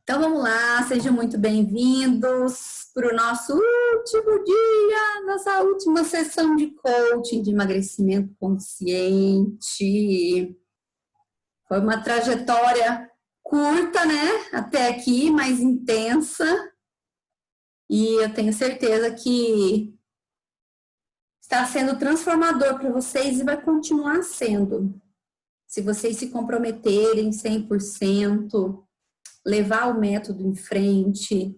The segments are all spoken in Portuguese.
Então vamos lá, sejam muito bem-vindos para o nosso último dia, nossa última sessão de coaching de emagrecimento consciente. Foi uma trajetória curta, né? Até aqui, mas intensa. E eu tenho certeza que está sendo transformador para vocês e vai continuar sendo. Se vocês se comprometerem 100%, levar o método em frente,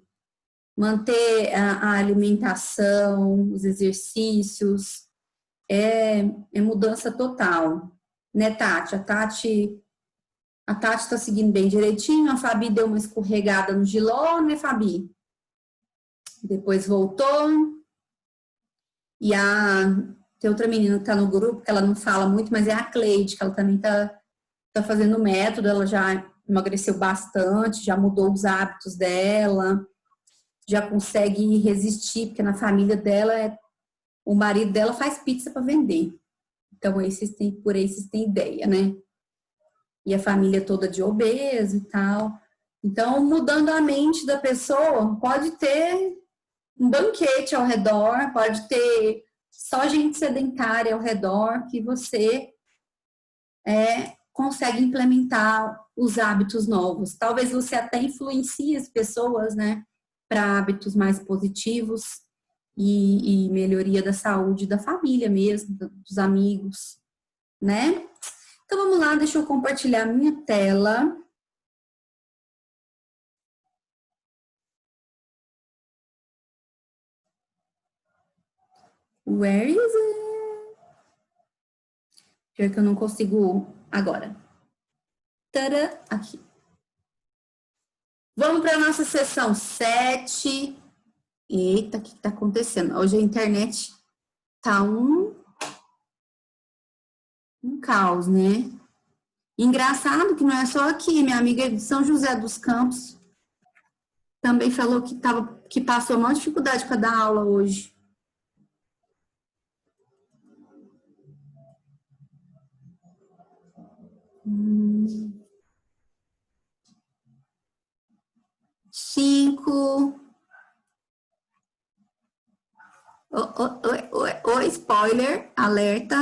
manter a alimentação, os exercícios, é mudança total. Né, Tati? A Tati está seguindo bem direitinho, a Fabi deu uma escorregada no Giló, né, Fabi? Depois voltou. E tem outra menina que está no grupo, que ela não fala muito, mas é a Cleide, que ela também está fazendo método, ela já emagreceu bastante, já mudou os hábitos dela, já consegue resistir, porque na família dela, o marido dela faz pizza para vender. Então, por aí vocês têm ideia, né? E a família toda de obeso e tal. Então, mudando a mente da pessoa, pode ter um banquete ao redor, pode ter só gente sedentária ao redor, que você consegue implementar os hábitos novos. Talvez você até influencie as pessoas, né, para hábitos mais positivos e melhoria da saúde da família mesmo, dos amigos, né? Então vamos lá, deixa eu compartilhar minha tela. Where is it? Pior que eu não consigo agora. Tada, aqui. Vamos para a nossa sessão 7. Eita, o que está acontecendo? Hoje a internet tá um caos, né? Engraçado que não é só aqui. Minha amiga de São José dos Campos também falou que passou uma dificuldade para dar aula hoje. Cinco. Oi, spoiler, alerta.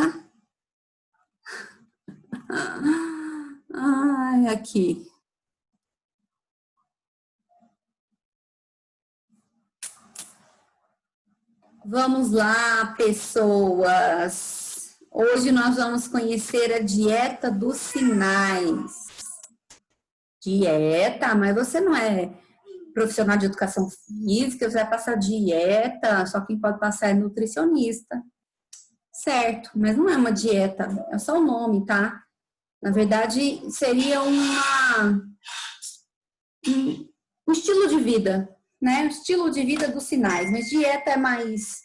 Ai, aqui. Vamos lá, pessoas. Hoje nós vamos conhecer a dieta dos sinais. Dieta, mas você não é profissional de educação física, você vai passar dieta, só quem pode passar é nutricionista. Certo, mas não é uma dieta, é só o nome, tá? Na verdade, seria um estilo de vida, né? O estilo de vida dos sinais, mas dieta é mais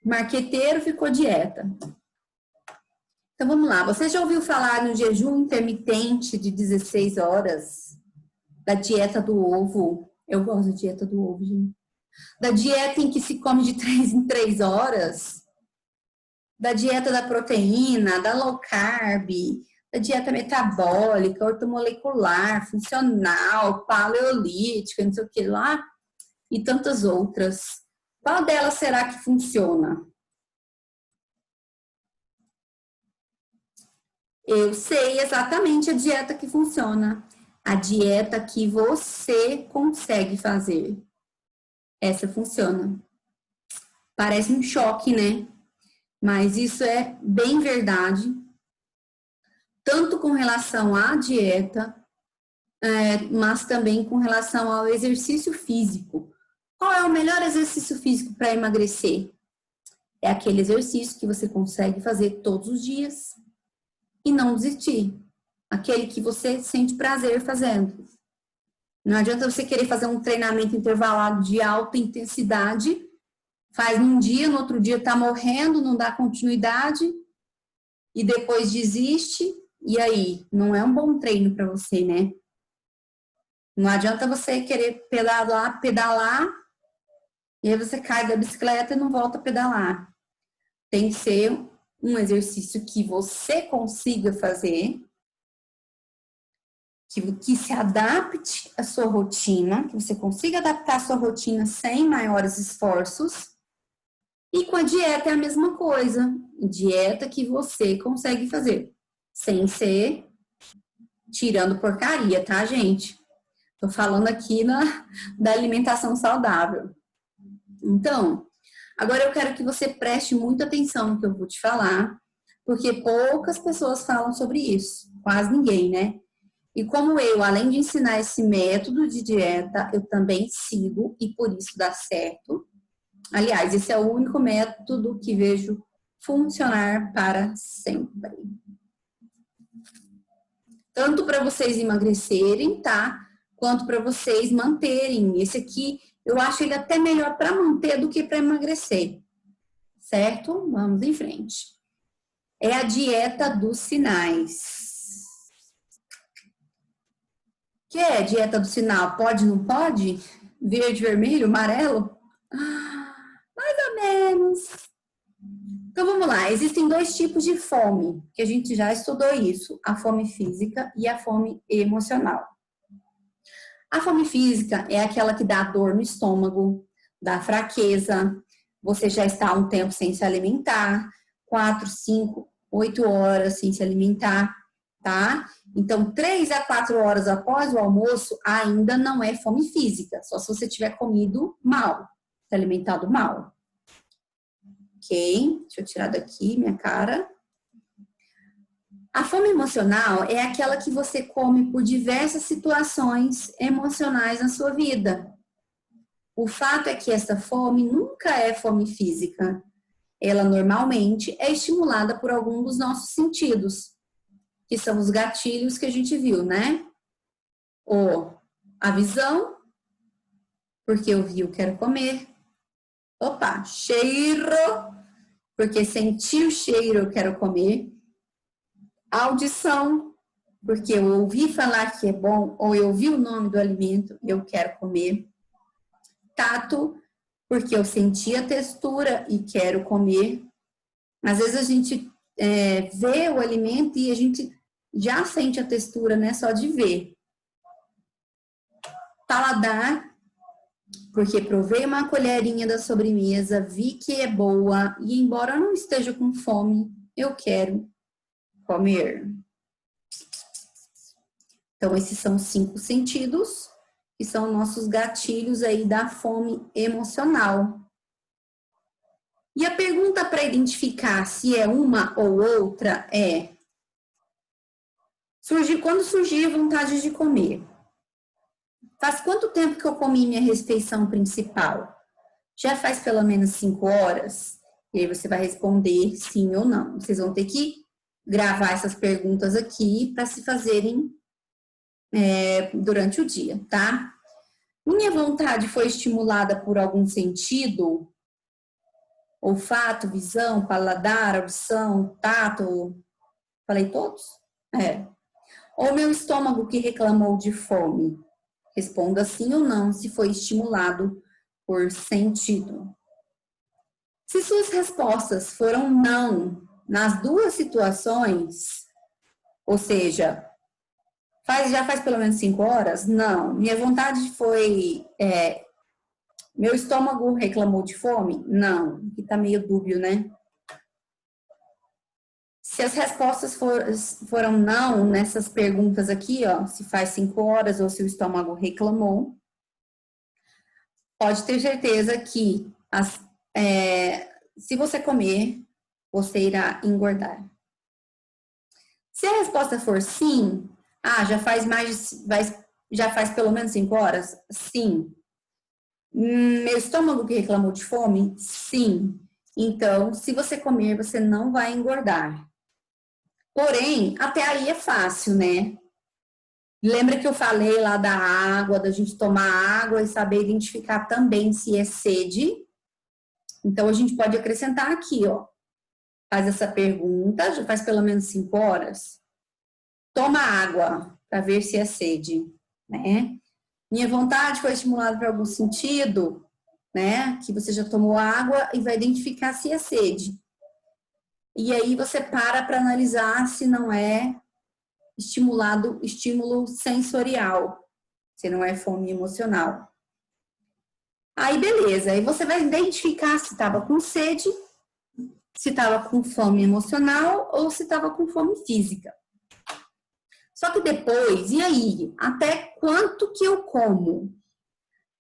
marqueteiro, ficou dieta. Então vamos lá, você já ouviu falar no jejum intermitente de 16 horas? Da dieta do ovo? Eu gosto da dieta do ovo, gente. Da dieta em que se come de 3 em 3 horas? Da dieta da proteína, da low carb, da dieta metabólica, ortomolecular, funcional, paleolítica, não sei o que lá, e tantas outras. Qual delas será que funciona? Eu sei exatamente a dieta que funciona. A dieta que você consegue fazer. Essa funciona. Parece um choque, né? Mas isso é bem verdade. Tanto com relação à dieta, mas também com relação ao exercício físico. Qual é o melhor exercício físico para emagrecer? É aquele exercício que você consegue fazer todos os dias e não desistir. Aquele que você sente prazer fazendo. Não adianta você querer fazer um treinamento intervalado de alta intensidade, faz num dia, no outro dia tá morrendo, não dá continuidade e depois desiste. E aí, não é um bom treino para você, né? Não adianta você querer pedalar, e aí você cai da bicicleta e não volta a pedalar. Tem que ser um exercício que você consiga fazer, que se adapte à sua rotina, que você consiga adaptar a sua rotina sem maiores esforços. E com a dieta é a mesma coisa. Dieta que você consegue fazer, sem ser tirando porcaria, tá, gente? Tô falando aqui da alimentação saudável. Então, agora eu quero que você preste muita atenção no que eu vou te falar, porque poucas pessoas falam sobre isso, quase ninguém, né? E como eu, além de ensinar esse método de dieta, eu também sigo e por isso dá certo. Aliás, esse é o único método que vejo funcionar para sempre. Tanto para vocês emagrecerem, tá? Quanto para vocês manterem. Esse aqui, eu acho ele até melhor para manter do que para emagrecer. Certo? Vamos em frente. É a dieta dos sinais. Que é a dieta do sinal? Pode, não pode? Verde, vermelho, amarelo? Mais ou menos. Então, vamos lá. Existem dois tipos de fome, que a gente já estudou isso. A fome física e a fome emocional. A fome física é aquela que dá dor no estômago, dá fraqueza, você já está há um tempo sem se alimentar, 4, 5, 8 horas sem se alimentar, tá? Então, 3 a 4 horas após o almoço ainda não é fome física, só se você tiver comido mal, se alimentado mal. Ok? Deixa eu tirar daqui minha cara. A fome emocional é aquela que você come por diversas situações emocionais na sua vida. O fato é que essa fome nunca é fome física. Ela normalmente é estimulada por algum dos nossos sentidos, que são os gatilhos que a gente viu, né? Ou a visão, porque eu vi, eu quero comer. Opa, cheiro, porque senti o cheiro, eu quero comer. Audição, porque eu ouvi falar que é bom, ou eu vi o nome do alimento e eu quero comer. Tato, porque eu senti a textura e quero comer. Às vezes a gente vê o alimento e a gente já sente a textura, né? Só de ver. Paladar, porque provei uma colherinha da sobremesa, vi que é boa e embora eu não esteja com fome, eu quero comer. Então, esses são 5 sentidos, que são nossos gatilhos aí da fome emocional. E a pergunta para identificar se é uma ou outra é: quando surgir a vontade de comer? Faz quanto tempo que eu comi minha refeição principal? Já faz pelo menos 5 horas? E aí você vai responder sim ou não. Vocês vão ter que gravar essas perguntas aqui para se fazerem durante o dia, tá? Minha vontade foi estimulada por algum sentido? Olfato, visão, paladar, audição, tato? Falei todos? Ou meu estômago que reclamou de fome? Responda sim ou não se foi estimulado por sentido. Se suas respostas foram não nas duas situações, ou seja, já faz pelo menos 5 horas? Não. Minha vontade foi... meu estômago reclamou de fome? Não. Aqui tá meio dúbio, né? Se as respostas foram não nessas perguntas aqui, ó, se faz 5 horas ou se o estômago reclamou, pode ter certeza que se você comer, você irá engordar. Se a resposta for sim, já faz pelo menos 5 horas? Sim. Meu estômago que reclamou de fome? Sim. Então, se você comer, você não vai engordar. Porém, até aí é fácil, né? Lembra que eu falei lá da água, da gente tomar água e saber identificar também se é sede? Então, a gente pode acrescentar aqui, ó. Faz essa pergunta, já faz pelo menos 5 horas. Toma água para ver se é sede, né? Minha vontade foi estimulada por algum sentido, né? Que você já tomou água e vai identificar se é sede. E aí você para analisar se não é estímulo sensorial, se não é fome emocional. Aí, beleza. Aí você vai identificar se estava com sede, se estava com fome emocional ou se estava com fome física. Só que depois, e aí? Até quanto que eu como?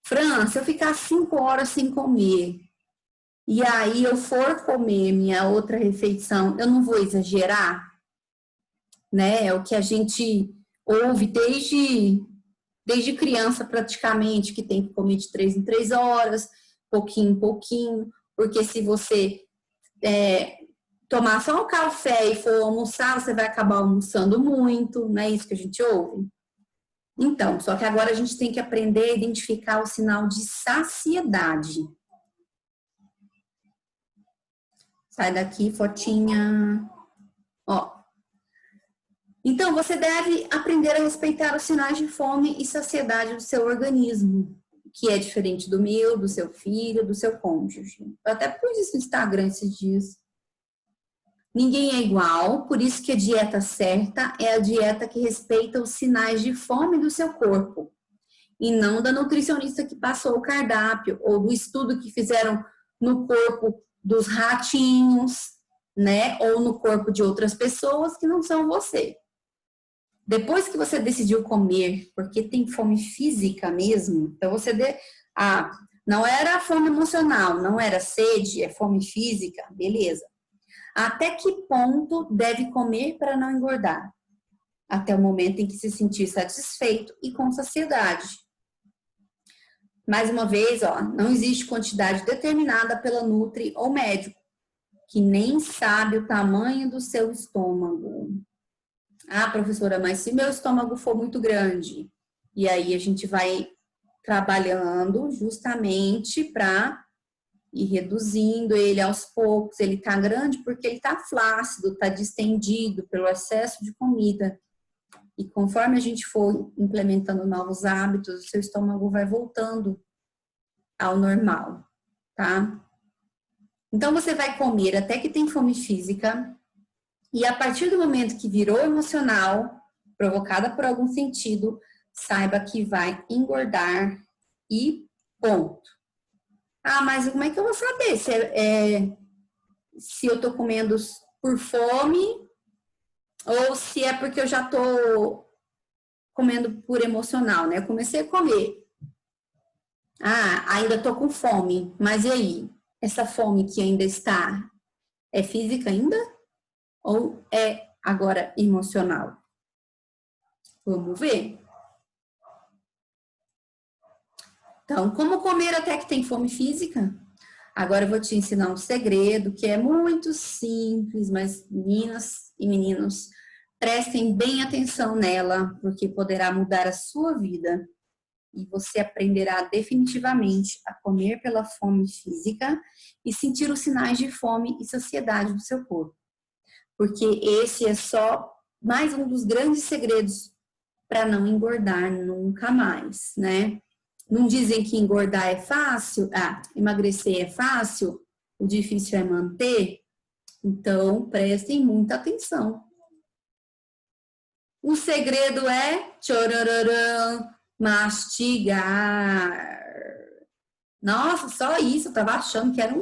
Fran, se eu ficar 5 horas sem comer, e aí eu for comer minha outra refeição, eu não vou exagerar? Né? É o que a gente ouve desde criança praticamente, que tem que comer de 3 em 3 horas, pouquinho em pouquinho, porque se você tomar só um café e for almoçar, você vai acabar almoçando muito, não é isso que a gente ouve? Então, só que agora a gente tem que aprender a identificar o sinal de saciedade. Sai daqui, fotinha. Ó. Então, você deve aprender a respeitar os sinais de fome e saciedade do seu organismo, que é diferente do meu, do seu filho, do seu cônjuge. Eu até pus isso no Instagram esses dias. Ninguém é igual, por isso que a dieta certa é a dieta que respeita os sinais de fome do seu corpo, e não da nutricionista que passou o cardápio, ou do estudo que fizeram no corpo dos ratinhos, né? Ou no corpo de outras pessoas que não são você. Depois que você decidiu comer, porque tem fome física mesmo, então você não era fome emocional, não era sede, é fome física, beleza. Até que ponto deve comer para não engordar? Até o momento em que se sentir satisfeito e com saciedade. Mais uma vez, ó, não existe quantidade determinada pela nutri ou médico, que nem sabe o tamanho do seu estômago. Ah, professora, mas se meu estômago for muito grande, e aí a gente vai trabalhando justamente para ir reduzindo ele aos poucos. Ele tá grande porque ele tá flácido, tá distendido pelo excesso de comida. E conforme a gente for implementando novos hábitos, o seu estômago vai voltando ao normal, tá? Então você vai comer até que tem fome física, e a partir do momento que virou emocional, provocada por algum sentido, saiba que vai engordar e ponto. Ah, mas como é que eu vou saber se eu tô comendo por fome ou se é porque eu já tô comendo por emocional, né? Eu comecei a comer. Ah, ainda tô com fome. Mas e aí? Essa fome que ainda está é física ainda? Ou é agora emocional? Vamos ver. Então, como comer até que tem fome física? Agora eu vou te ensinar um segredo que é muito simples, mas meninas e meninos, prestem bem atenção nela, porque poderá mudar a sua vida. E você aprenderá definitivamente a comer pela fome física e sentir os sinais de fome e saciedade do seu corpo. Porque esse é só mais um dos grandes segredos para não engordar nunca mais, né? Não dizem que engordar é fácil? Emagrecer é fácil? O difícil é manter? Então, prestem muita atenção. O segredo é mastigar. Nossa, só isso, eu tava achando que era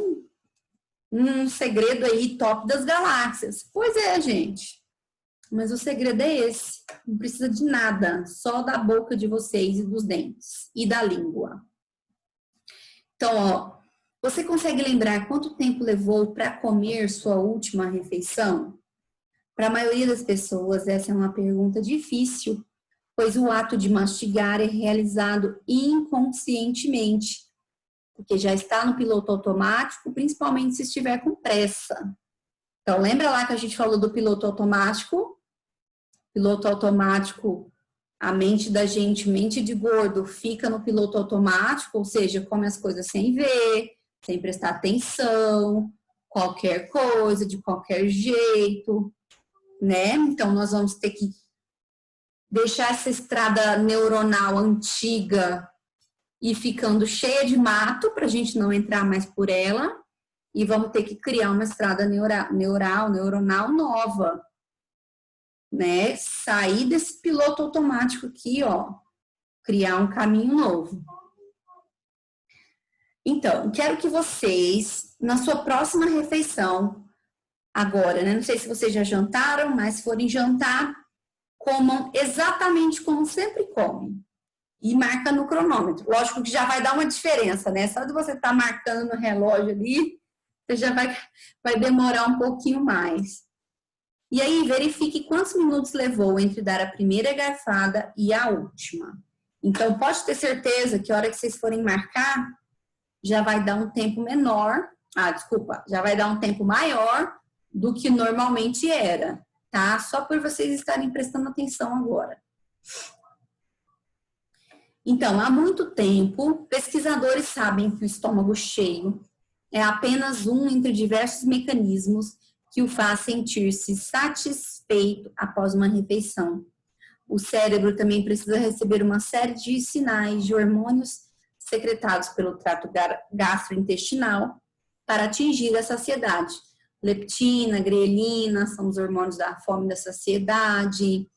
um segredo aí top das galáxias. Pois é, gente. Mas o segredo é esse. Não precisa de nada, só da boca de vocês e dos dentes e da língua. Então, ó, você consegue lembrar quanto tempo levou para comer sua última refeição? Para a maioria das pessoas, essa é uma pergunta difícil, pois o ato de mastigar é realizado inconscientemente, porque já está no piloto automático, principalmente se estiver com pressa. Então, lembra lá que a gente falou do piloto automático? Piloto automático, a mente da gente, mente de gordo, fica no piloto automático, ou seja, come as coisas sem ver, sem prestar atenção, qualquer coisa, de qualquer jeito, né? Então, nós vamos ter que deixar essa estrada neuronal antiga e ficando cheia de mato para a gente não entrar mais por ela, e vamos ter que criar uma estrada neuronal nova. né, sair desse piloto automático aqui, ó, criar um caminho novo. Então, quero que vocês, na sua próxima refeição, agora, né, não sei se vocês já jantaram, mas se forem jantar, comam exatamente como sempre comem. E marca no cronômetro. Lógico que já vai dar uma diferença, né? Só de você estar marcando no relógio ali, você já vai demorar um pouquinho mais. E aí, verifique quantos minutos levou entre dar a primeira garfada e a última. Então, pode ter certeza que a hora que vocês forem marcar, já vai dar um tempo menor, já vai dar um tempo maior do que normalmente era, tá? Só por vocês estarem prestando atenção agora. Então, há muito tempo, pesquisadores sabem que o estômago cheio é apenas um entre diversos mecanismos que o faz sentir-se satisfeito após uma refeição. O cérebro também precisa receber uma série de sinais de hormônios secretados pelo trato gastrointestinal para atingir a saciedade. Leptina, grelina são os hormônios da fome e da saciedade,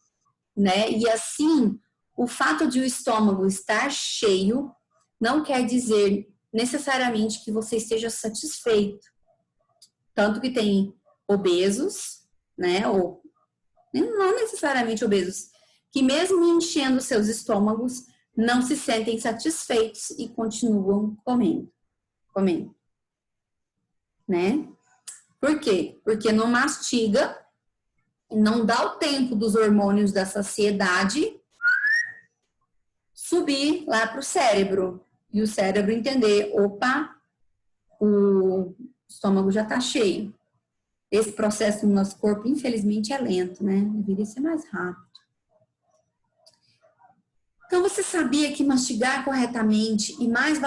né? E assim, o fato de o estômago estar cheio não quer dizer necessariamente que você esteja satisfeito. Tanto que tem obesos, né? Ou não necessariamente obesos, que mesmo enchendo seus estômagos, não se sentem satisfeitos e continuam comendo, né? Por quê? Porque não mastiga, não dá o tempo dos hormônios da saciedade subir lá para o cérebro e o cérebro entender, opa, o estômago já está cheio. Esse processo no nosso corpo, infelizmente, é lento, né? Deveria ser mais rápido. Então, você sabia que mastigar corretamente e mais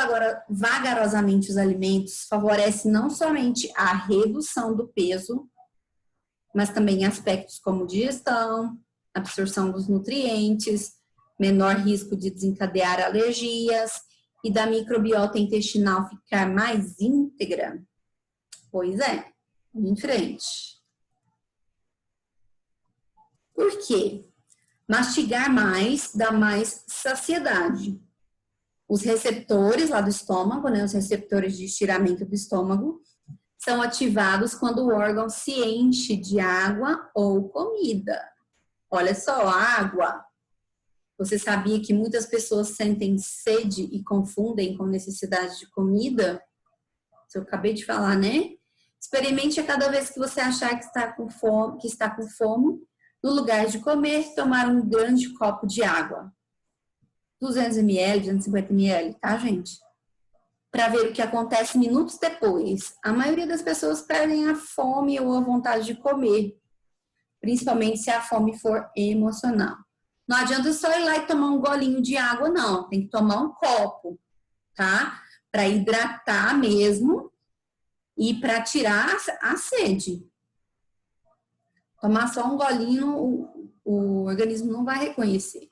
vagarosamente os alimentos favorece não somente a redução do peso, mas também aspectos como digestão, absorção dos nutrientes, menor risco de desencadear alergias e da microbiota intestinal ficar mais íntegra? Pois é, em frente. Por quê? Mastigar mais dá mais saciedade. Os receptores lá do estômago, né, os receptores de estiramento do estômago, são ativados quando o órgão se enche de água ou comida. Olha só, água. Você sabia que muitas pessoas sentem sede e confundem com necessidade de comida? Isso eu acabei de falar, né? Experimente a cada vez que você achar que está com fome, no lugar de comer, tomar um grande copo de água. 200 ml, 250 ml, tá, gente? Para ver o que acontece minutos depois. A maioria das pessoas perdem a fome ou a vontade de comer, principalmente se a fome for emocional. Não adianta só ir lá e tomar um golinho de água, não. Tem que tomar um copo, tá? Para hidratar mesmo e para tirar a sede. Tomar só um golinho, o organismo não vai reconhecer.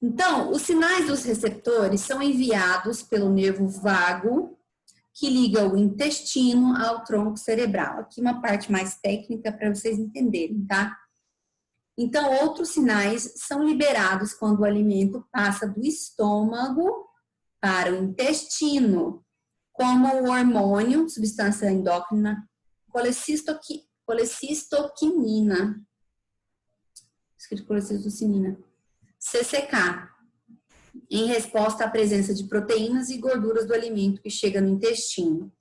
Então, os sinais dos receptores são enviados pelo nervo vago, que liga o intestino ao tronco cerebral. Aqui uma parte mais técnica para vocês entenderem, tá? Então, outros sinais são liberados quando o alimento passa do estômago para o intestino, como o hormônio, substância endócrina, colecistoquinina. Escrito colecistoquinina. CCK, em resposta à presença de proteínas e gorduras do alimento que chega no intestino.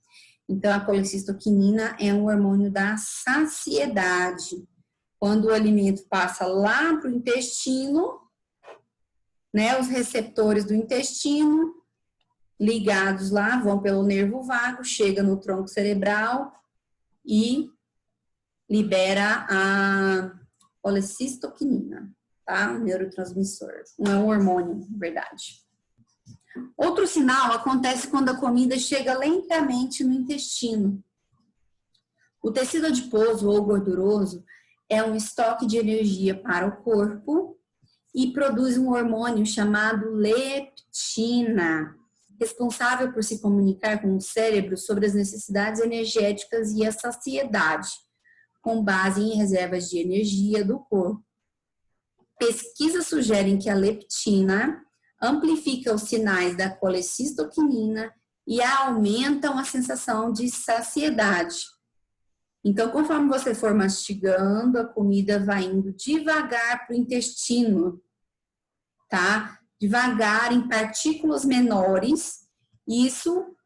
Então, a colecistoquinina é um hormônio da saciedade. Quando o alimento passa lá para o intestino, né, os receptores do intestino ligados lá, vão pelo nervo vago, chega no tronco cerebral e libera a colecistoquinina, tá? Neurotransmissor. Não é um hormônio, na verdade. Outro sinal acontece quando a comida chega lentamente no intestino. O tecido adiposo ou gorduroso é um estoque de energia para o corpo e produz um hormônio chamado leptina, responsável por se comunicar com o cérebro sobre as necessidades energéticas e a saciedade. com base em reservas de energia do corpo. Pesquisas sugerem que a leptina amplifica os sinais da colecistoquinina e aumentam a sensação de saciedade. Então, conforme você for mastigando, a comida vai indo devagar para o intestino, tá? Devagar, em partículas menores. Isso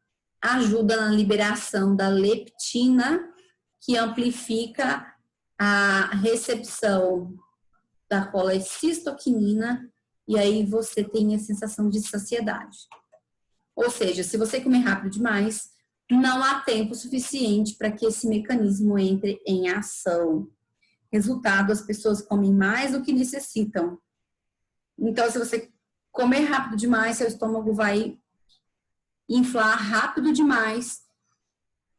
ajuda na liberação da leptina, que amplifica a recepção da colecistoquinina, e aí você tem a sensação de saciedade. Ou seja, se você comer rápido demais, não há tempo suficiente para que esse mecanismo entre em ação. Resultado, as pessoas comem mais do que necessitam. Então, se você comer rápido demais, seu estômago vai inflar rápido demais.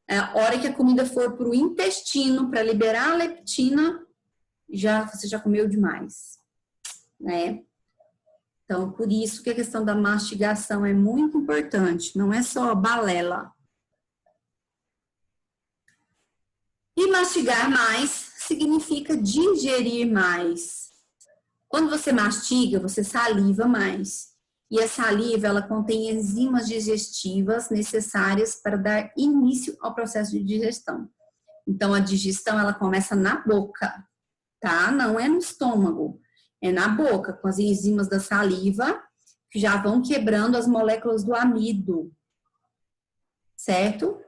A hora que a comida for para o intestino, para liberar a leptina, você já comeu demais, né? Então, por isso que a questão da mastigação é muito importante, não é só balela. E mastigar mais significa digerir mais. Quando você mastiga, você saliva mais. E a saliva, ela contém enzimas digestivas necessárias para dar início ao processo de digestão. Então, a digestão, ela começa na boca, tá? Não é no estômago, é na boca, com as enzimas da saliva, que já vão quebrando as moléculas do amido, certo?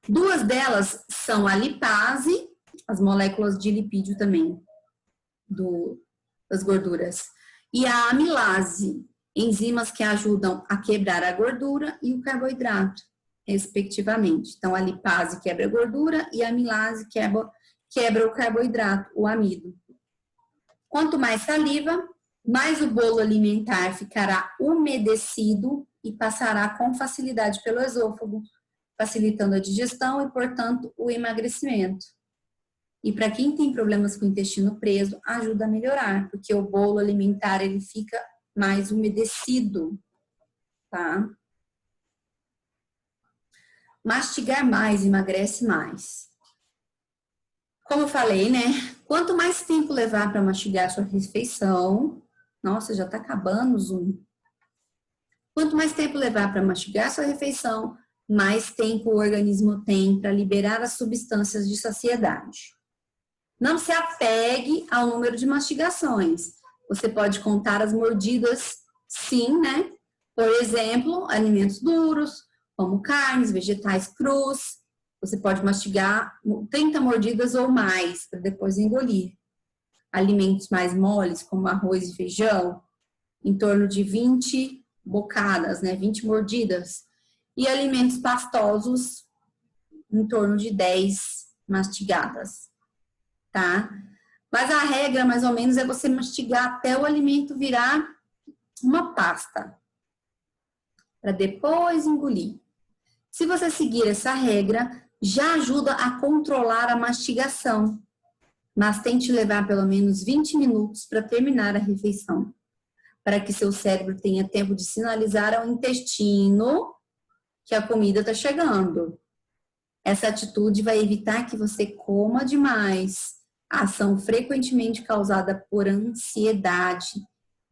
Duas delas são a lipase, as moléculas de lipídio também, das gorduras, e a amilase, enzimas que ajudam a quebrar a gordura e o carboidrato, respectivamente. Então, a lipase quebra a gordura e a amilase quebra o carboidrato, o amido. Quanto mais saliva, mais o bolo alimentar ficará umedecido e passará com facilidade pelo esôfago, facilitando a digestão e, portanto, o emagrecimento. E para quem tem problemas com o intestino preso, ajuda a melhorar, porque o bolo alimentar ele fica mais umedecido, tá? Mastigar mais emagrece mais. Como eu falei, né? Quanto mais tempo levar para mastigar a sua refeição, nossa, já tá acabando o Zoom. Quanto mais tempo levar para mastigar a sua refeição, mais tempo o organismo tem para liberar as substâncias de saciedade. Não se apegue ao número de mastigações. Você pode contar as mordidas, sim, né? Por exemplo, alimentos duros, como carnes, vegetais crus. Você pode mastigar 30 mordidas ou mais, para depois engolir. Alimentos mais moles, como arroz e feijão, em torno de 20 bocadas, né? 20 mordidas. E alimentos pastosos, em torno de 10 mastigadas, tá? Mas a regra, mais ou menos, é você mastigar até o alimento virar uma pasta, para depois engolir. Se você seguir essa regra, já ajuda a controlar a mastigação, mas tente levar pelo menos 20 minutos para terminar a refeição, para que seu cérebro tenha tempo de sinalizar ao intestino que a comida está chegando. Essa atitude vai evitar que você coma demais, ação frequentemente causada por ansiedade,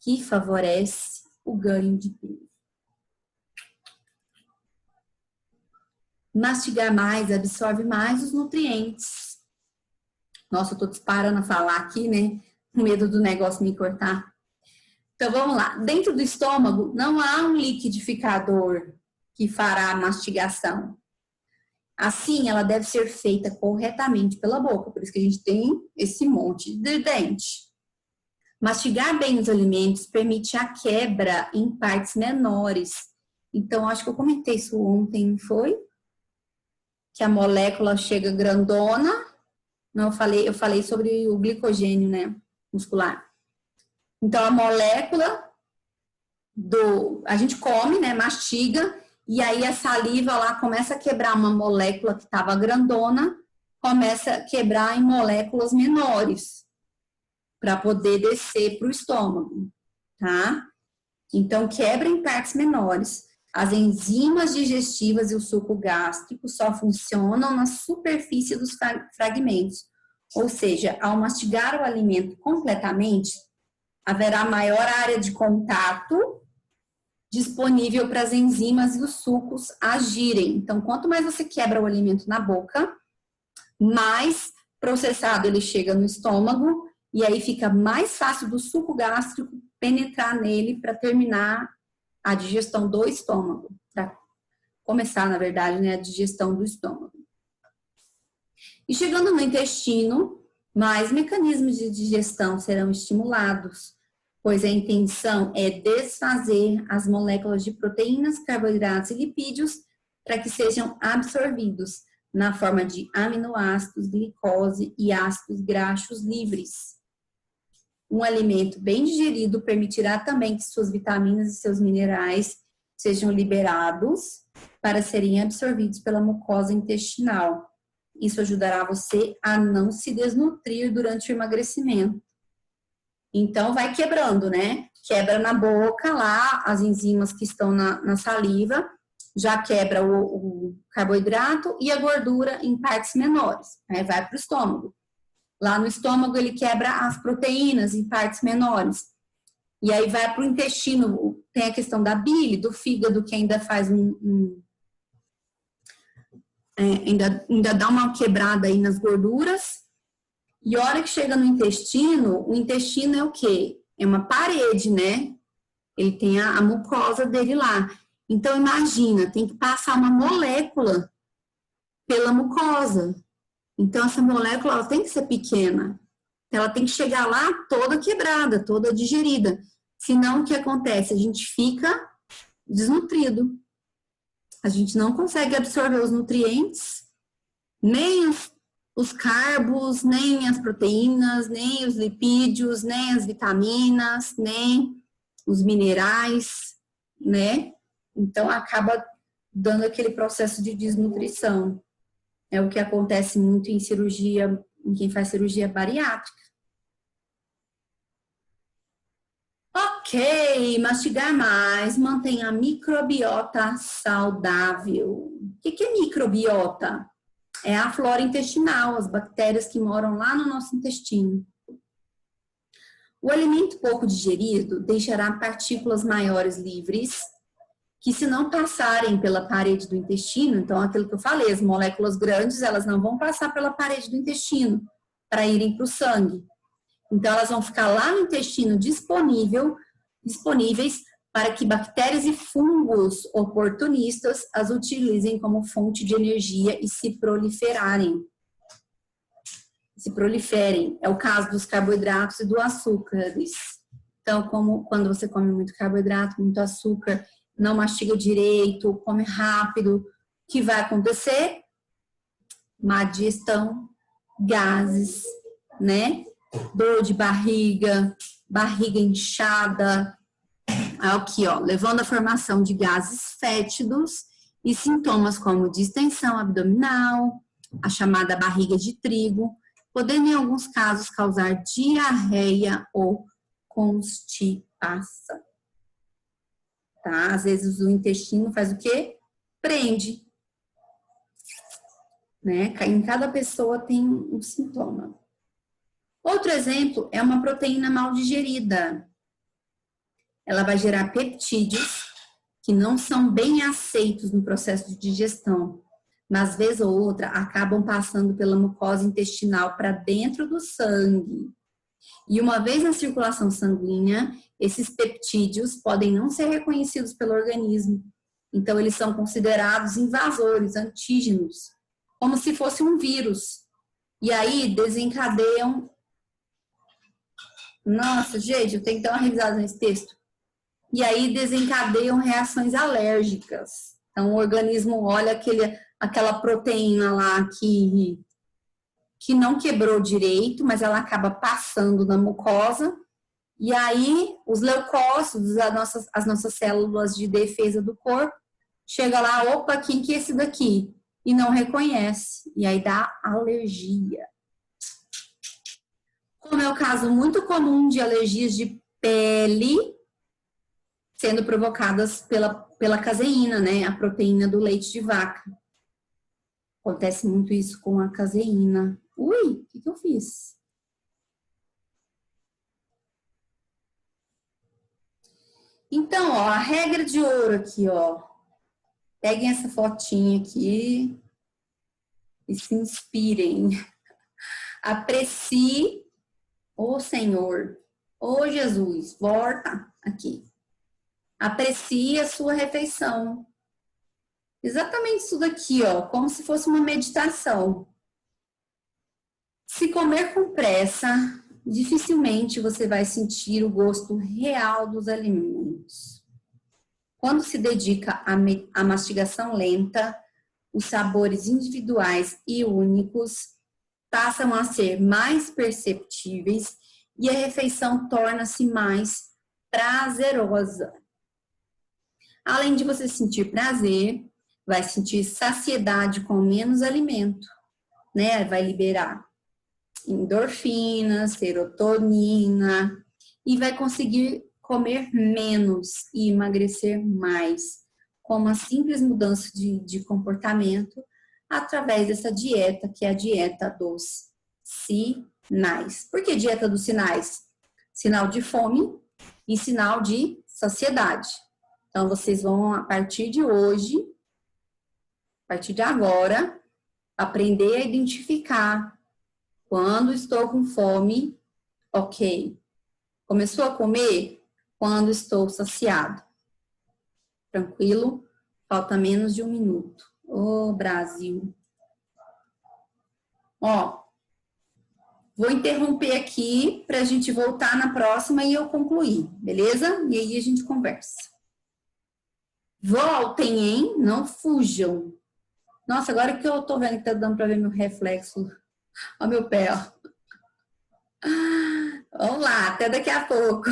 que favorece o ganho de peso. Mastigar mais absorve mais os nutrientes. Nossa, eu tô disparando a falar aqui, né? Com medo do negócio me cortar. Então, vamos lá. Dentro do estômago, não há um liquidificador que fará a mastigação. Assim, ela deve ser feita corretamente pela boca. Por isso que a gente tem esse monte de dente. Mastigar bem os alimentos permite a quebra em partes menores. Então, acho que eu comentei isso ontem, foi? Que a molécula chega grandona. Não, eu falei sobre o glicogênio, né, muscular. Então, a molécula a gente come, né, mastiga, e aí a saliva lá começa a quebrar uma molécula que estava grandona, começa a quebrar em moléculas menores, para poder descer para o estômago, tá? Então, quebra em partes menores. As enzimas digestivas e o suco gástrico só funcionam na superfície dos fragmentos, Ou seja, ao mastigar o alimento completamente, haverá maior área de contato disponível para as enzimas e os sucos agirem. Então, quanto mais você quebra o alimento na boca, mais processado ele chega no estômago e aí fica mais fácil do suco gástrico penetrar nele para terminar a digestão do estômago, para começar, na verdade, né, a digestão do estômago. E chegando no intestino, mais mecanismos de digestão serão estimulados, pois a intenção é desfazer as moléculas de proteínas, carboidratos e lipídios para que sejam absorvidos na forma de aminoácidos, glicose e ácidos graxos livres. Um alimento bem digerido permitirá também que suas vitaminas e seus minerais sejam liberados para serem absorvidos pela mucosa intestinal. Isso ajudará você a não se desnutrir durante o emagrecimento. Então, vai quebrando, né? Quebra na boca lá as enzimas que estão na saliva, já quebra o carboidrato e a gordura em partes menores, né? Vai para o estômago. Lá no estômago ele quebra as proteínas em partes menores. E aí vai para o intestino, tem a questão da bile, do fígado, que ainda faz ainda dá uma quebrada aí nas gorduras. E a hora que chega no intestino, o intestino é o quê? É uma parede, né? Ele tem a mucosa dele lá. Então, imagina, tem que passar uma molécula pela mucosa. Então, essa molécula ela tem que ser pequena. Ela tem que chegar lá toda quebrada, toda digerida. Senão, o que acontece? A gente fica desnutrido. A gente não consegue absorver os nutrientes, nem os carbos, nem as proteínas, nem os lipídios, nem as vitaminas, nem os minerais, né? Então, acaba dando aquele processo de desnutrição. É o que acontece muito em cirurgia, em quem faz cirurgia bariátrica. Ok, mastigar mais, mantenha a microbiota saudável. O que é microbiota? É a flora intestinal, as bactérias que moram lá no nosso intestino. O alimento pouco digerido deixará partículas maiores livres, que se não passarem pela parede do intestino, então aquilo que eu falei, as moléculas grandes, elas não vão passar pela parede do intestino para irem para o sangue. Então elas vão ficar lá no intestino disponíveis para que bactérias e fungos oportunistas as utilizem como fonte de energia e se proliferarem. Se proliferem. É o caso dos carboidratos e do açúcares. Então, como quando você come muito carboidrato, muito açúcar, não mastiga direito, come rápido, o que vai acontecer? Má digestão, gases, né? Dor de barriga, barriga inchada. Aqui, ó, levando à formação de gases fétidos e sintomas como distensão abdominal, a chamada barriga de trigo, podendo em alguns casos causar diarreia ou constipação. Tá? Às vezes o intestino faz o quê? Prende. Né? Em cada pessoa tem um sintoma. Outro exemplo é uma proteína mal digerida. Ela vai gerar peptídeos que não são bem aceitos no processo de digestão, mas vez ou outra acabam passando pela mucosa intestinal para dentro do sangue. E uma vez na circulação sanguínea, esses peptídeos podem não ser reconhecidos pelo organismo. Então, eles são considerados invasores, antígenos, como se fosse um vírus. E aí, desencadeiam... Nossa, gente, eu tenho que dar uma revisada nesse texto. E aí, desencadeiam reações alérgicas. Então, o organismo olha aquela proteína lá que não quebrou direito, mas ela acaba passando na mucosa. E aí, os leucócitos, as nossas células de defesa do corpo, chega lá, opa, quem que é esse daqui? E não reconhece. E aí dá alergia. Como é o caso muito comum de alergias de pele, sendo provocadas pela caseína, né? A proteína do leite de vaca. Acontece muito isso com a caseína. Ui, o que eu fiz? Então, ó, a regra de ouro aqui, ó. Peguem essa fotinha aqui e se inspirem. Aprecie o Senhor. Ô Jesus, volta aqui. Aprecie a sua refeição. Exatamente isso daqui, ó, como se fosse uma meditação. Se comer com pressa, dificilmente você vai sentir o gosto real dos alimentos. Quando se dedica à mastigação lenta, os sabores individuais e únicos passam a ser mais perceptíveis e a refeição torna-se mais prazerosa. Além de você sentir prazer, vai sentir saciedade com menos alimento, né? Vai liberar endorfina, serotonina e vai conseguir comer menos e emagrecer mais, com uma simples mudança de comportamento através dessa dieta, que é a dieta dos sinais. Por que dieta dos sinais? Sinal de fome e sinal de saciedade. Então, vocês vão, a partir de hoje, a partir de agora, aprender a identificar quando estou com fome, ok. Começou a comer? Quando estou saciado. Tranquilo? Falta menos de 1 minuto. Ô, Brasil. Ó, vou interromper aqui para a gente voltar na próxima e eu concluir, beleza? E aí a gente conversa. Voltem, hein? Não fujam. Nossa, agora que eu tô vendo que tá dando para ver meu reflexo. Ó meu pé, ó. Vamos lá, até daqui a pouco.